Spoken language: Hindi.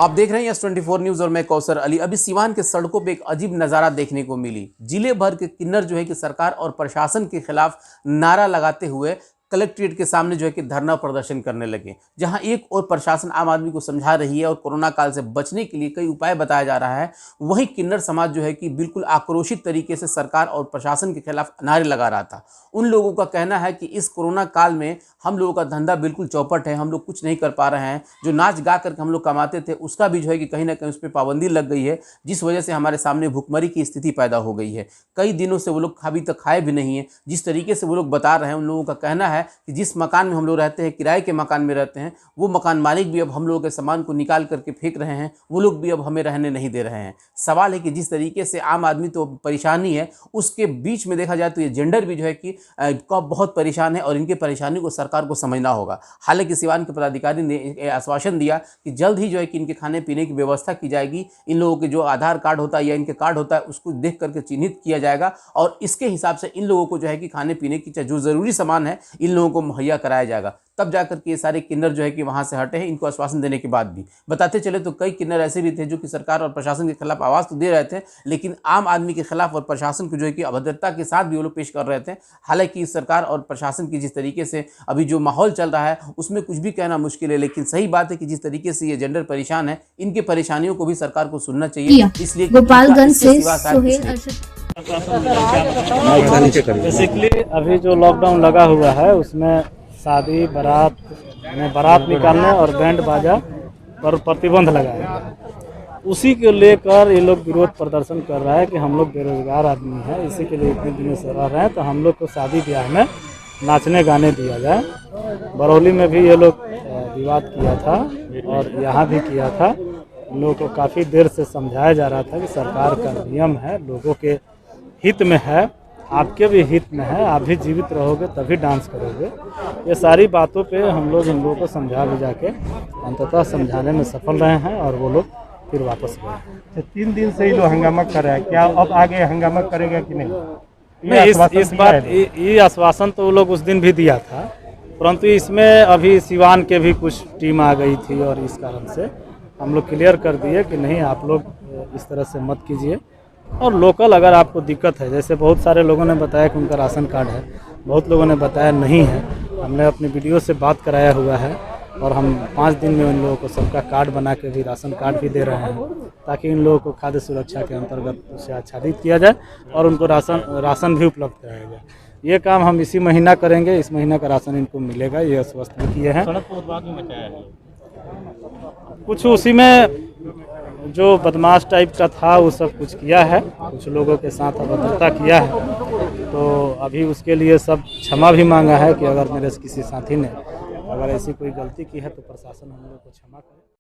आप देख रहे हैं S24 न्यूज़ और मैं कौसर अली। अभी सिवान के सड़कों पे एक अजीब नज़ारा देखने को मिली। जिले भर के किन्नर जो है कि सरकार और प्रशासन के खिलाफ नारा लगाते हुए कलेक्ट्रेट के सामने जो है कि धरना प्रदर्शन करने लगे, जहां एक और प्रशासन आम आदमी को समझा रही है और कोरोना काल से बचने के लिए कई उपाय बताया जा रहा है, वहीं किन्नर समाज जो है कि बिल्कुल आक्रोशित तरीके से सरकार और प्रशासन के खिलाफ नारे लगा रहा था। उन लोगों का कहना है कि इस कोरोना काल में हम लोगों का धंधा बिल्कुल चौपट है, हम लोग कुछ नहीं कर पा रहे हैं। जो नाच गा करके हम लोग कमाते थे उसका भी जो है कि कहीं ना कहीं उस पर पाबंदी लग गई है, जिस वजह से हमारे सामने भुखमरी की स्थिति पैदा हो गई है। कई दिनों से वो लोग अभी तक खाए भी नहीं है। जिस तरीके से वो लोग बता रहे हैं, उन लोगों का कहना है कि जिस मकान में हम लोग रहते हैं, किराए के मकान में रहते हैं, वो मकान मालिक भी अब हम लोगों के सामान को निकाल करके फेंक रहे हैं, वो लोग भी अब हमें रहने नहीं दे रहे हैं। सवाल है कि जिस तरीके से आम आदमी तो परेशानी है, उसके बीच में देखा जाए तो ये जेंडर भी जो है कि बहुत परेशान है और इनकी परेशानी को सरकार को समझना होगा। हालांकि सिवान के पदाधिकारी ने आश्वासन दिया कि जल्द ही जो है कि इनके खाने पीने की व्यवस्था की जाएगी। इन लोगों के जो आधार कार्ड होता है या इनके कार्ड होता है उसको देख करके चिन्हित किया जाएगा और इसके हिसाब से इन लोगों को जो है कि खाने पीने की जो ज़रूरी सामान है इन लोगों को मुहैया कराया जाएगा। तब जाकर के ये सारे किन्नर जो है कि वहाँ से हटे हैं। इनको आश्वासन देने के बाद भी बताते चले तो कई किन्नर ऐसे भी थे जो कि सरकार और प्रशासन के खिलाफ आवाज़ तो दे रहे थे, लेकिन आम आदमी के खिलाफ और प्रशासन को जो है कि अभद्रता के साथ भी वो लोग पेश कर रहे थे। हालांकि सरकार और प्रशासन की जिस तरीके से अभी जो माहौल चल रहा है उसमें कुछ भी कहना मुश्किल है, लेकिन सही बात है कि जिस तरीके से ये जेंडर परेशान है, इनकी परेशानियों को भी सरकार को सुनना चाहिए। इसलिए गोपालगंज से सोहेल बेसिकली अभी जो लॉकडाउन लगा हुआ है उसमें शादी बारात में बारात निकालने और बैंड बाजा पर प्रतिबंध लगाया गया। उसी को लेकर ये लोग विरोध प्रदर्शन कर रहा है कि हम लोग बेरोजगार आदमी हैं, इसी के लिए इतने दिनों से रह रहे हैं, तो हम लोग को शादी ब्याह में नाचने गाने दिया जाए। बरौली में भी ये लोग विवाद किया था और यहाँ भी किया था। लोगों को काफ़ी देर से समझाया जा रहा था कि सरकार का नियम है, लोगों के हित में है, आपके भी हित में है, आप भी जीवित रहोगे तभी डांस करोगे। ये सारी बातों पे हम लोग इन लोगों को समझा भी जाके अंततः समझाने में सफल रहे हैं और वो लोग फिर वापस गए। 3 दिन से ही लोग हंगामा कर रहा है, क्या अब आगे हंगामा करेगा कि नहीं? इस बात ये आश्वासन तो वो लोग उस दिन भी दिया था, परंतु इसमें अभी सिवान के भी कुछ टीम आ गई थी और इस कारण से हम लोग क्लियर कर दिए कि नहीं, आप लोग इस तरह से मत कीजिए। और लोकल अगर आपको दिक्कत है, जैसे बहुत सारे लोगों ने बताया कि उनका राशन कार्ड है, बहुत लोगों ने बताया नहीं है, हमने अपनी वीडियो से बात कराया हुआ है और हम 5 दिन में उन लोगों को सबका कार्ड बना के भी राशन कार्ड भी दे रहे हैं, ताकि इन लोगों को खाद्य सुरक्षा के अंतर्गत उसे आच्छादित किया जाए और उनको राशन भी उपलब्ध कराया जाए। ये काम हम इसी महीना करेंगे, इस महीना का राशन इनको मिलेगा, ये आश्वस्त भी किए हैं। कुछ उसी में जो बदमाश टाइप का था वो सब कुछ किया है, कुछ लोगों के साथ अभद्रता किया है, तो अभी उसके लिए सब क्षमा भी मांगा है कि अगर मेरे किसी साथी ने अगर ऐसी कोई गलती की है तो प्रशासन हम लोग को क्षमा करे।